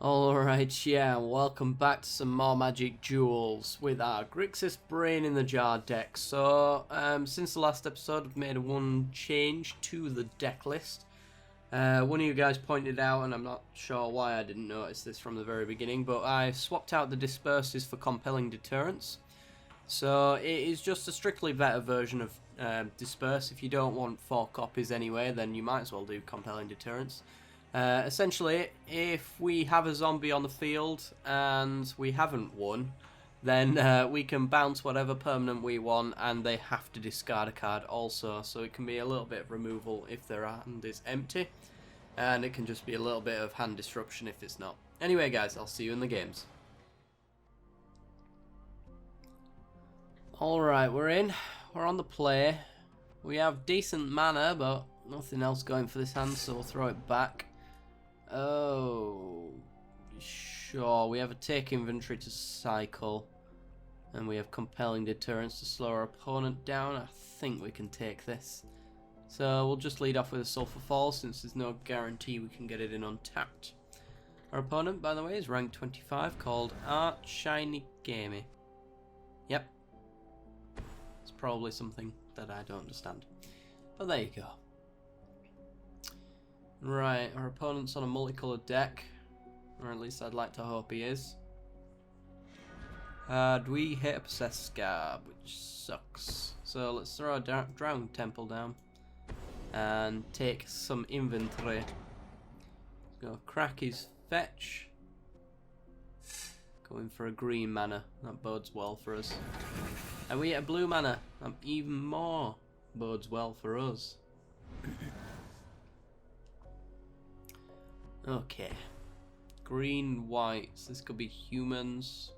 Alright, yeah, welcome back to some more Magic Duels with our Grixis Brain in the Jar deck. So, since the last episode, I've made one change to the deck list. One of you guys pointed out, and I'm not sure why I didn't notice this from the very beginning, but I swapped out the Disperses for Compelling Deterrence. So, it is just a strictly better version of Disperse. If you don't want 4 copies anyway, then you might as well do Compelling Deterrence. Essentially, if we have a zombie on the field and we haven't won, then we can bounce whatever permanent we want, and they have to discard a card also. So it can be a little bit of removal if their hand is empty, and it can just be a little bit of hand disruption if it's not. Anyway, guys, I'll see you in the games. Alright, we're in. We're on the play. We have decent mana, but nothing else going for this hand, so we'll throw it back. Oh, sure. We have a take inventory to cycle, and we have compelling deterrence to slow our opponent down. I think we can take this. So we'll just lead off with a Sulphur Fall, since there's no guarantee we can get it in untapped. Our opponent, by the way, is rank 25, called Art Shiny Gamey. Yep. It's probably something that I don't understand. But there you go. Right, our opponent's on a multicoloured deck, or at least I'd like to hope he is. We hit a Possessed Scarab, which sucks. So let's throw a Drowned Temple down and take some inventory. Go crack his fetch. Going for a green mana, that bodes well for us. And we hit a blue mana, that even more bodes well for us. Okay, green, whites. This could be humans.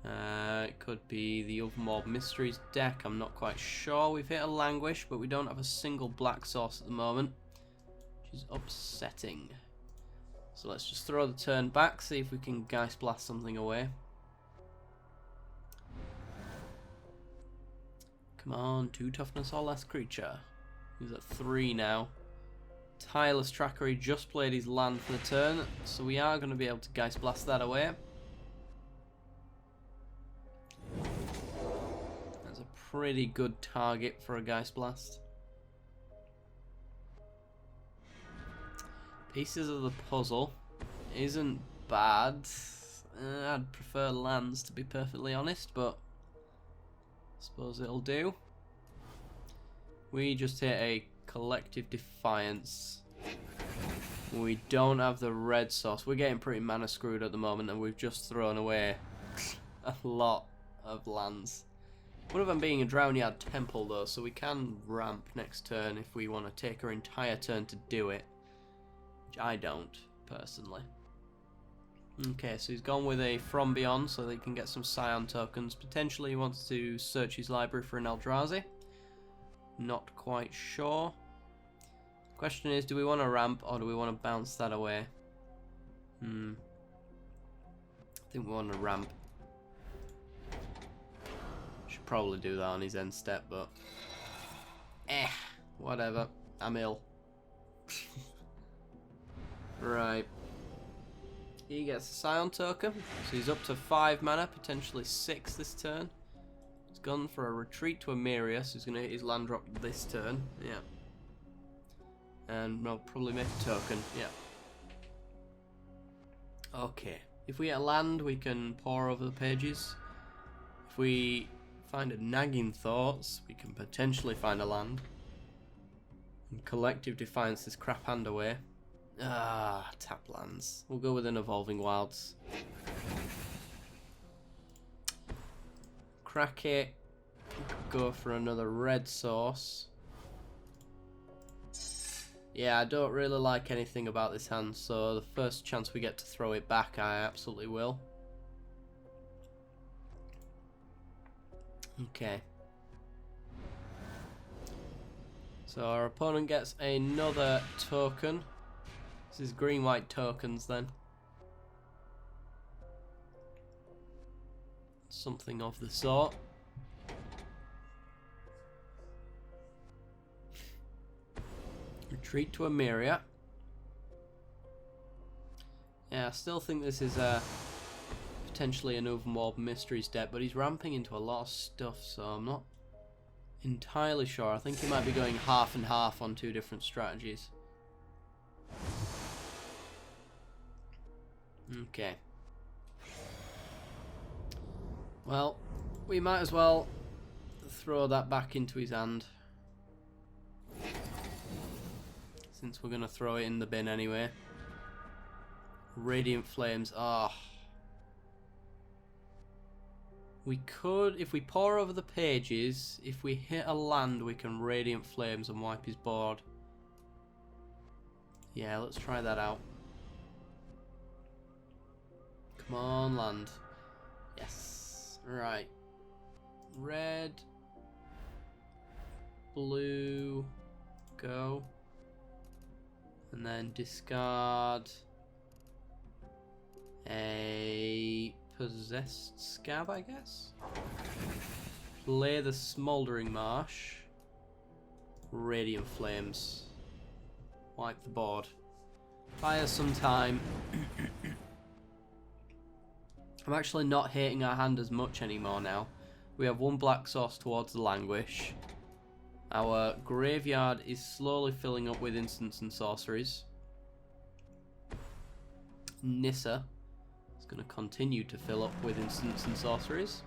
It could be the Overmob Mysteries deck. I'm not quite sure. We've hit a Languish, but we don't have a single black source at the moment, which is upsetting. So let's just throw the turn back, see if we can Geist Blast something away. Come on, 2 toughness or less creature. He's at 3 now. Tireless Tracker, he just played his land for the turn, so we are going to be able to Geist Blast that away. That's a pretty good target for a Geist Blast. Pieces of the Puzzle isn't bad. I'd prefer lands, to be perfectly honest, but I suppose it'll do. We just hit a Collective Defiance. We don't have the red source. We're getting pretty mana screwed at the moment, and we've just thrown away a lot of lands. One of them being a Drownyard Temple though, so we can ramp next turn if we want to take our entire turn to do it, which I don't personally. Okay, so he's gone with a From Beyond so that he can get some Scion tokens. Potentially he wants to search his library for an Eldrazi. Not quite sure. Question is, do we want to ramp or do we want to bounce that away? I think we want to ramp. Should probably do that on his end step, but whatever. I'm ill. Right. He gets a Scion token, so he's up to 5 mana, potentially 6 this turn. He's gone for a Retreat to Emeria, so he's going to hit his land drop this turn. Yeah. And we'll probably make a token. Yeah. Okay. If we get a land, we can pore over the pages. If we find a Nagging Thoughts, we can potentially find a land. And Collective Defiance this crap hand away. Tap lands. We'll go with an Evolving Wilds. Crack it. Go for another red source. Yeah, I don't really like anything about this hand, so the first chance we get to throw it back, I absolutely will. Okay. So our opponent gets another token. This is green-white tokens then. Something of the sort. Retreat to Emeria. Yeah, I still think this is potentially an Overworld Mysteries deck, but he's ramping into a lot of stuff, so I'm not entirely sure. I think he might be going half and half on 2 different strategies. Okay. Well, we might as well throw that back into his hand, since we're going to throw it in the bin anyway. Radiant Flames. Ah. Oh. We could, if we pour over the pages, if we hit a land, we can Radiant Flames and wipe his board. Yeah, let's try that out. Come on, land. Yes. Right. Red. Blue. Go. And then discard a possessed scab, I guess. Play the Smoldering Marsh. Radiant Flames. Wipe the board. Buy us some time. I'm actually not hating our hand as much anymore now. We have 1 black source towards the Languish. Our graveyard is slowly filling up with instants and sorceries. Nissa is going to continue to fill up with instants and sorceries.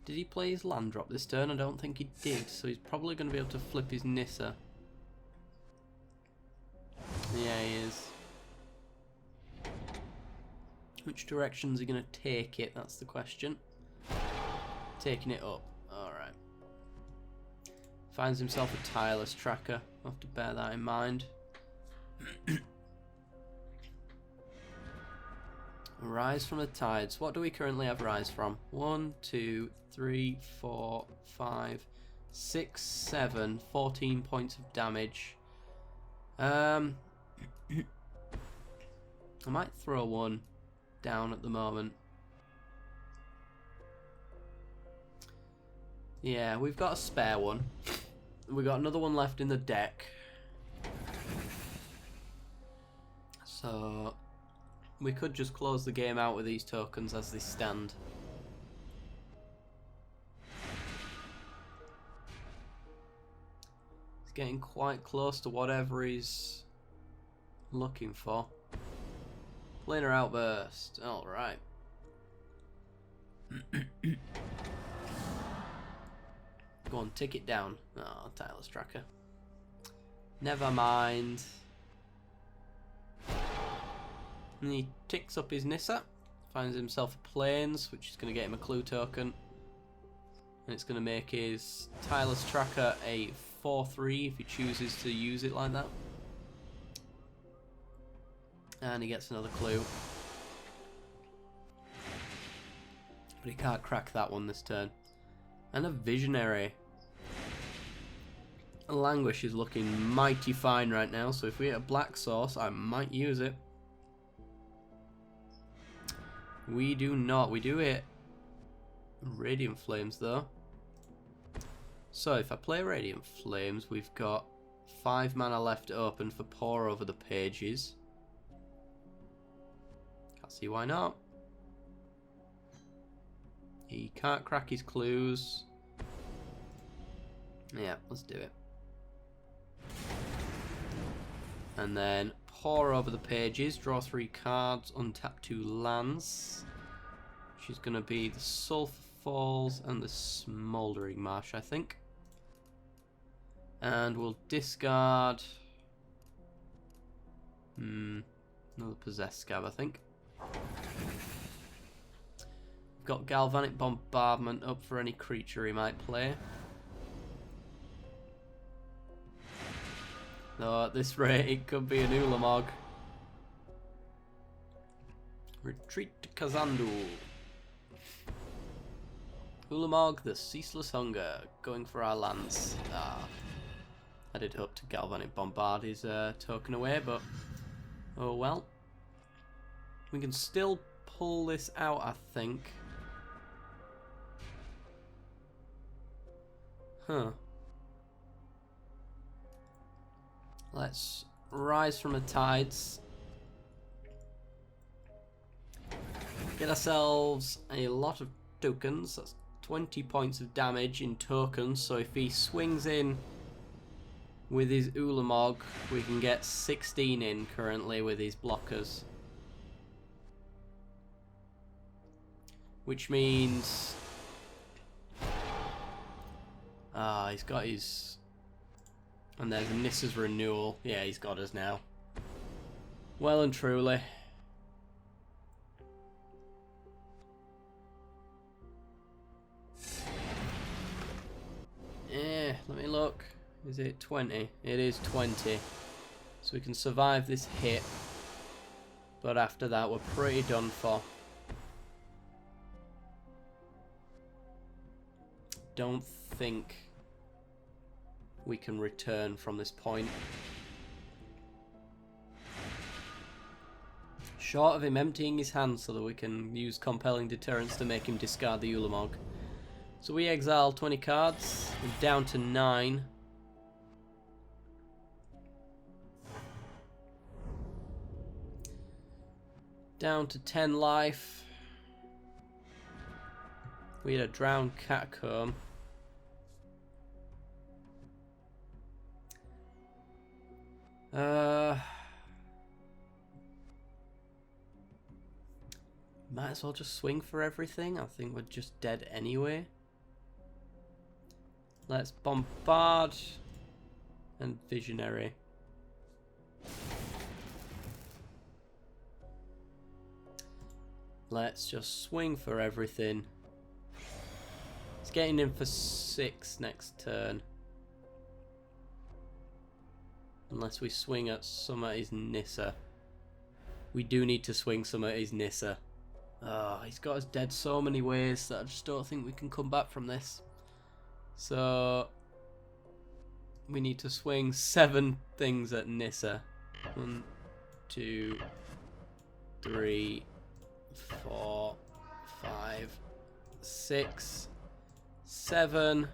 Did he play his land drop this turn? I don't think he did, so he's probably going to be able to flip his Nissa. Yeah, he is. Which direction is he going to take it? That's the question. Taking it up. Alright. Finds himself a tireless tracker. I'll have to bear that in mind. Rise from the Tides. What do we currently have rise from? 1, 2, 3, 4, 5, 6, 7. 14 points of damage. I might throw 1 down at the moment. Yeah, we've got a spare one. We've got another one left in the deck. So we could just close the game out with these tokens as they stand. He's getting quite close to whatever he's looking for. Planar Outburst. Alright. Go on, tick it down. Oh, tireless tracker. Never mind. And he ticks up his Nissa. Finds himself a Plains, which is going to get him a clue token. And it's going to make his tireless tracker a 4/3 if he chooses to use it like that. And he gets another clue. But he can't crack that one this turn. And a Visionary. Languish is looking mighty fine right now, so if we hit a black source, I might use it. We do not. We do hit Radiant Flames, though. So if I play Radiant Flames, we've got 5 mana left open for pour over the pages. Can't see why not. He can't crack his clues. Yeah, let's do it. And then pour over the pages, draw 3 cards, untap 2 lands. Which is going to be the Sulphur Falls and the Smoldering Marsh, I think. And we'll discard... another Possessed Scab, I think. We've got Galvanic Bombardment up for any creature he might play. Though at this rate, it could be an Ulamog. Retreat to Kazandu. Ulamog, the Ceaseless Hunger, going for our lands. I did hope to Galvanic Bombard his token away, but oh well. We can still pull this out, I think. Huh. Let's rise from the tides. Get ourselves a lot of tokens. That's 20 points of damage in tokens. So if he swings in with his Ulamog, we can get 16 in currently with his blockers. Which means... he's got his... And there's Nissa's renewal. Yeah, he's got us now. Well and truly. Yeah, let me look. Is it 20? It is 20. So we can survive this hit. But after that, we're pretty done for. Don't think we can return from this point. Short of him emptying his hand so that we can use compelling deterrence to make him discard the Ulamog. So we exile 20 cards, down to 9. Down to 10 life. We had a drowned catacomb. Might as well just swing for everything. I think we're just dead anyway. Let's bombard and visionary. Let's just swing for everything. It's getting in for 6 next turn. Unless we swing at some of his Nissa. We do need to swing some at his Nissa. Oh, he's got us dead so many ways that I just don't think we can come back from this. So we need to swing 7 things at Nissa. 1, 2, 3, 4, 5, 6, 7.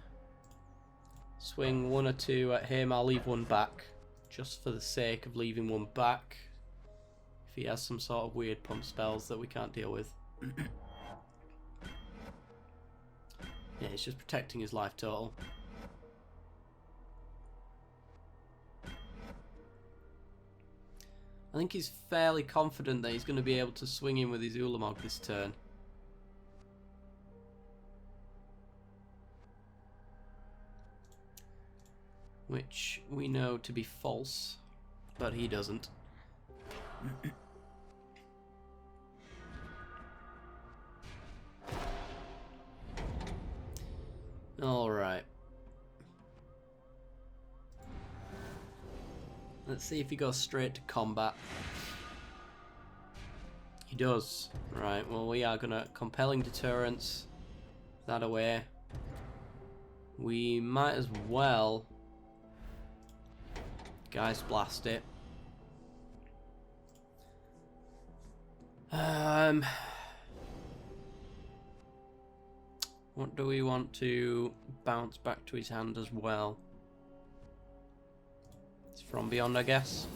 Swing 1 or 2 at him. I'll leave 1 back. Just for the sake of leaving 1 back. If he has some sort of weird pump spells that we can't deal with. Yeah, he's just protecting his life total. I think he's fairly confident that he's going to be able to swing in with his Ulamog this turn. Which we know to be false, but he doesn't. Alright. Let's see if he goes straight to combat. He does. Right, well we are gonna compelling deterrence that away. We might as well Guys blast it. What do we want to bounce back to his hand as well? It's from beyond, I guess.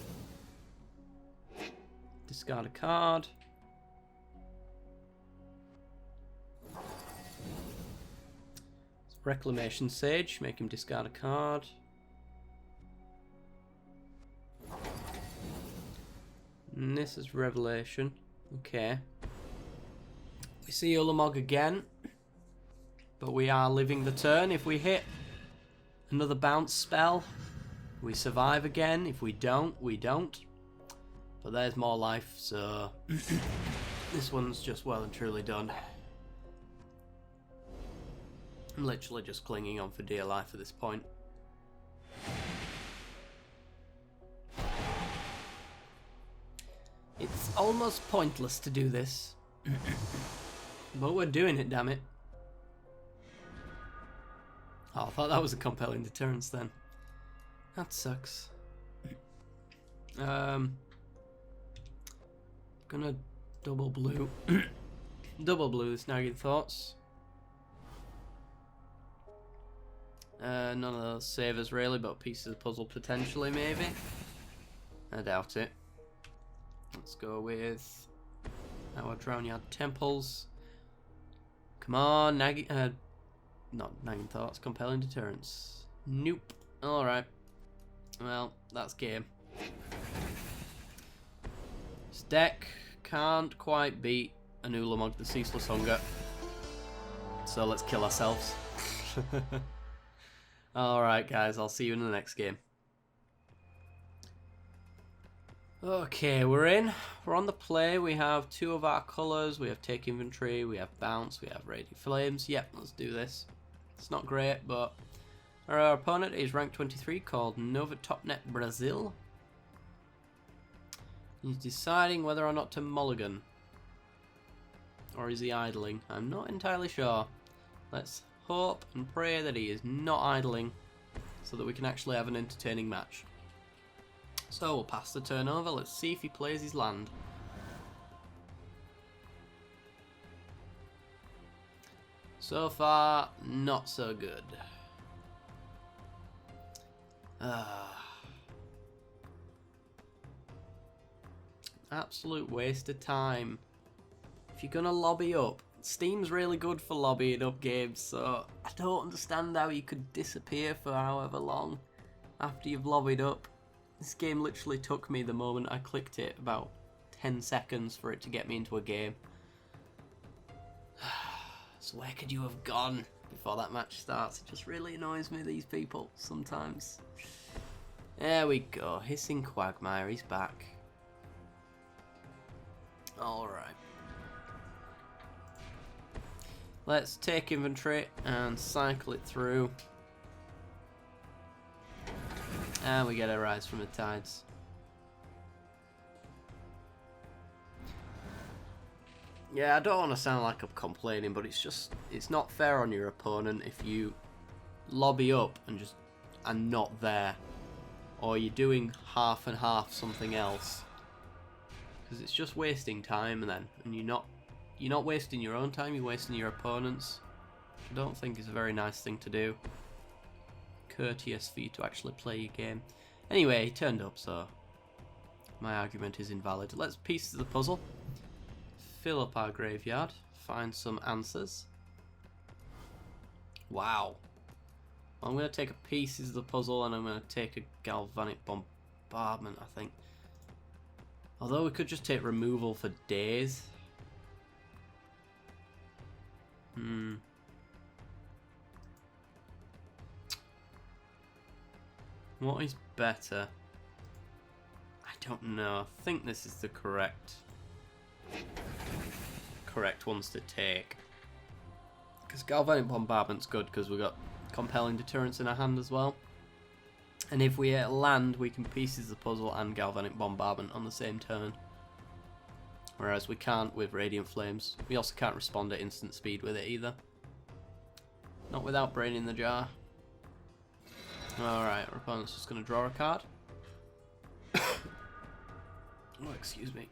Discard a card. Reclamation Sage, make him discard a card. And this is Revelation. Okay. We see Ulamog again. But we are living the turn. If we hit another bounce spell, we survive again. If we don't, we don't. But there's more life, so this one's just well and truly done. I'm literally just clinging on for dear life at this point. It's almost pointless to do this. But we're doing it, damn it. Oh, I thought that was a compelling deterrence then. That sucks. Gonna double blue. Double blue this nagging thoughts. None of those save us really, but pieces of puzzle potentially maybe. I doubt it. Let's go with Our Drownyard Temples. Come on, not Nagging Thoughts, Compelling Deterrence. Nope. Alright. Well, that's game. This deck can't quite beat an Ulamog, the Ceaseless Hunger. So let's kill ourselves. Alright guys, I'll see you in the next game. Okay, we're in. We're on the play. We have 2 of our colours. We have Take Inventory, we have Bounce, we have Radiant Flames. Yep, let's do this. It's not great, but our opponent is rank 23 called Nova Topnet Brazil. He's deciding whether or not to mulligan. Or is he idling? I'm not entirely sure. Let's hope and pray that he is not idling so that we can actually have an entertaining match. So we'll pass the turn over. Let's see if he plays his land. So far, not so good. Absolute waste of time. If you're gonna lobby up, Steam's really good for lobbying up games, so I don't understand how you could disappear for however long after you've lobbied up. This game literally took me the moment I clicked it about 10 seconds for it to get me into a game. So where could you have gone before that match starts? It just really annoys me, these people, sometimes. There we go, Hissing Quagmire, he's back. Alright. Let's take inventory and cycle it through. And we get a Rise from the Tides. Yeah, I don't want to sound like I'm complaining, but it's not fair on your opponent if you lobby up and not there, or you're doing half and half something else, because it's just wasting time then, and you're not wasting your own time, you're wasting your opponent's. I don't think is a very nice thing to do. Courteous for you to actually play your game. Anyway, he turned up, so my argument is invalid. Let's piece the puzzle. Fill up our graveyard. Find some answers. Wow. I'm going to take a pieces of the puzzle and I'm going to take a Galvanic Bombardment, I think. Although we could just take removal for days. What is better? I don't know. I think this is the correct ones to take. Because Galvanic Bombardment's good because we've got Compelling Deterrence in our hand as well. And if we land, we can pieces the puzzle and Galvanic Bombardment on the same turn. Whereas we can't with Radiant Flames. We also can't respond at instant speed with it either. Not without Brain in the Jar. Alright, our opponent's just going to draw a card. Oh, excuse me.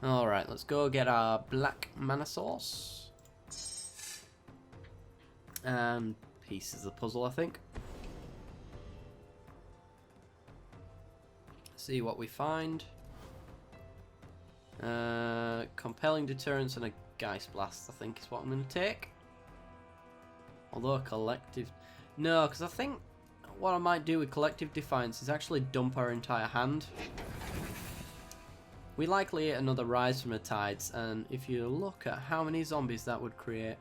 Alright, let's go get our black mana source. And pieces of the puzzle, I think. See what we find. Compelling Deterrence and a Geist Blast, I think, is what I'm going to take. Although collective... No, because I think what I might do with Collective Defiance is actually dump our entire hand. We likely hit another Rise from the Tides, and if you look at how many zombies that would create,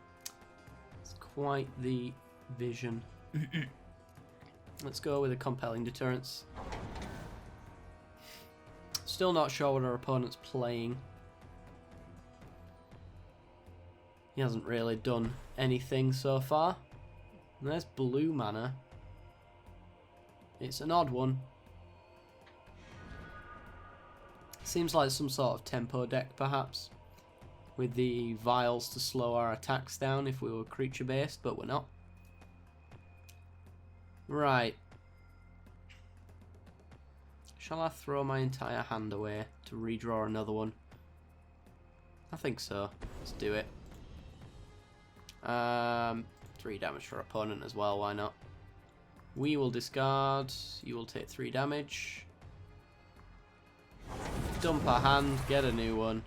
it's quite the vision. Let's go with a Compelling Deterrence. Still not sure what our opponent's playing. He hasn't really done anything so far. And there's blue mana. It's an odd one. Seems like some sort of tempo deck, perhaps, with the vials to slow our attacks down if we were creature based, but we're not. Right. Shall I throw my entire hand away to redraw another one? I think so. Let's do it. 3 damage for our opponent as well, why not? We will discard. You will take 3 damage. dump our hand, get a new one.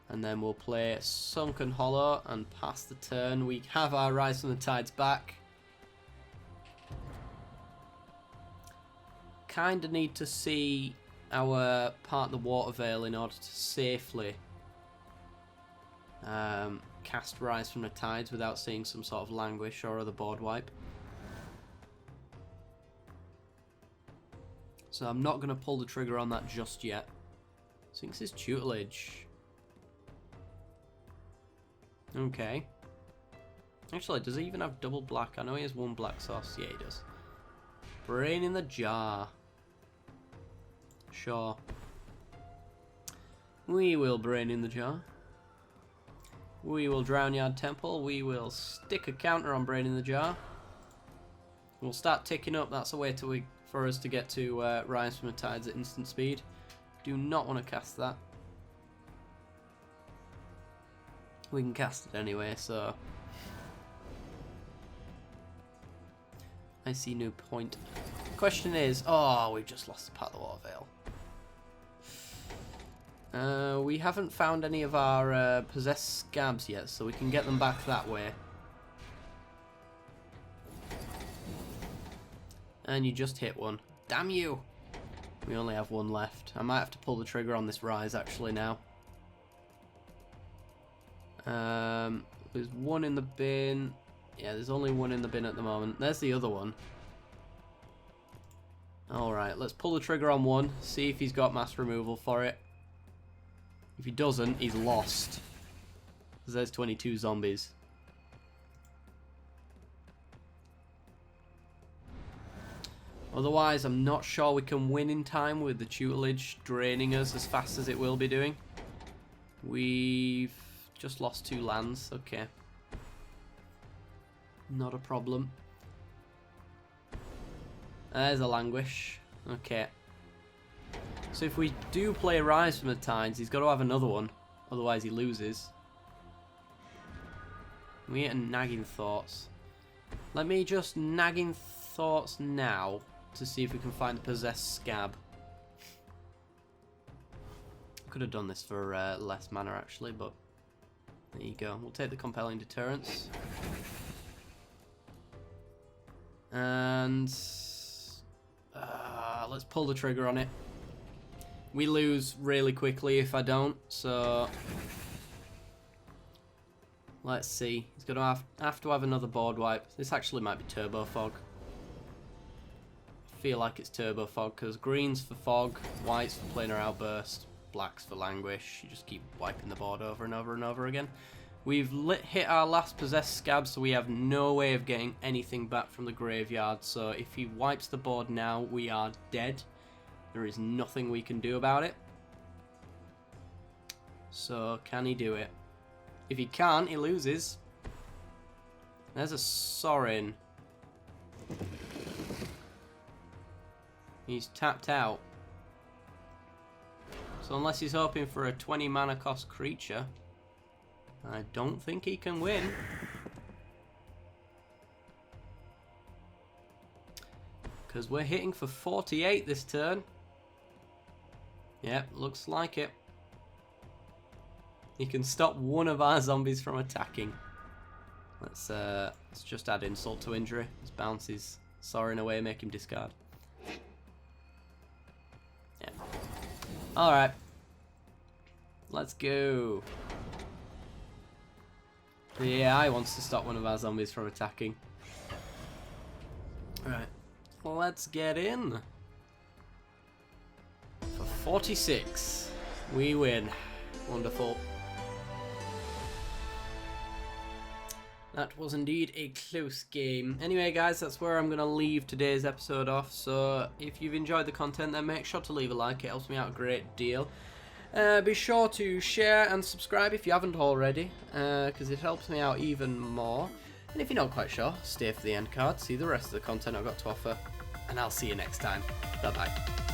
And then we'll play Sunken Hollow and pass the turn. We have our Rise from the Tides back. Kinda need to see our part of the Water Veil in order to safely cast Rise from the Tides without seeing some sort of Languish or other board wipe. So I'm not going to pull the trigger on that just yet. Sphinx's Tutelage. Okay. Actually, does he even have double black? I know he has one black source. Yeah, he does. Brain in the Jar. Sure. We will Brain in the Jar. We will Drownyard Temple. We will stick a counter on Brain in the Jar. We'll start ticking up. That's a way for us to get to Rise from the Tides at instant speed. Do not want to cast that. We can cast it anyway, so... I see no point. Question is... Oh, we've just lost the part of the Water Veil. We haven't found any of our possessed scabs yet, so we can get them back that way. And you just hit one. Damn you! We only have one left. I might have to pull the trigger on this Rise actually now. There's one in the bin. Yeah, there's only one in the bin at the moment. There's the other one. Alright, let's pull the trigger on one. See if he's got mass removal for it. If he doesn't, he's lost. Because there's 22 zombies. Otherwise, I'm not sure we can win in time with the tutelage draining us as fast as it will be doing. We've just lost 2 lands. Okay. Not a problem. There's a Languish. Okay. So if we do play Rise from the Tides, he's got to have another one. Otherwise he loses. We get a Nagging Thoughts. Let me just Nagging Thoughts now to see if we can find the possessed scab. Could have done this for less mana actually, but there you go. We'll take the Compelling Deterrence. And let's pull the trigger on it. We lose really quickly if I don't, so let's see. He's going to have to have another board wipe. This actually might be Turbo Fog. I feel like it's Turbo Fog because green's for Fog, white's for Planar Outburst, black's for Languish. You just keep wiping the board over and over and over again. We've hit our last possessed scab, so we have no way of getting anything back from the graveyard. So if he wipes the board now, we are dead. There is nothing we can do about it. So can he do it? If he can't, he loses. There's a Sorin. He's tapped out. So unless he's hoping for a 20 mana cost creature, I don't think he can win. Because we're hitting for 48 this turn. Yep, looks like it. He can stop one of our zombies from attacking. Let's just add insult to injury. His bounce is soaring away, make him discard. Yeah. Alright. Let's go. The AI wants to stop one of our zombies from attacking. Alright. Let's get in. For 46. We win. Wonderful. That was indeed a close game. Anyway, guys, that's where I'm going to leave today's episode off. So, if you've enjoyed the content, then make sure to leave a like. It helps me out a great deal. Be sure to share and subscribe if you haven't already, because it helps me out even more. And if you're not quite sure, stay for the end card, see the rest of the content I've got to offer, and I'll see you next time. Bye-bye.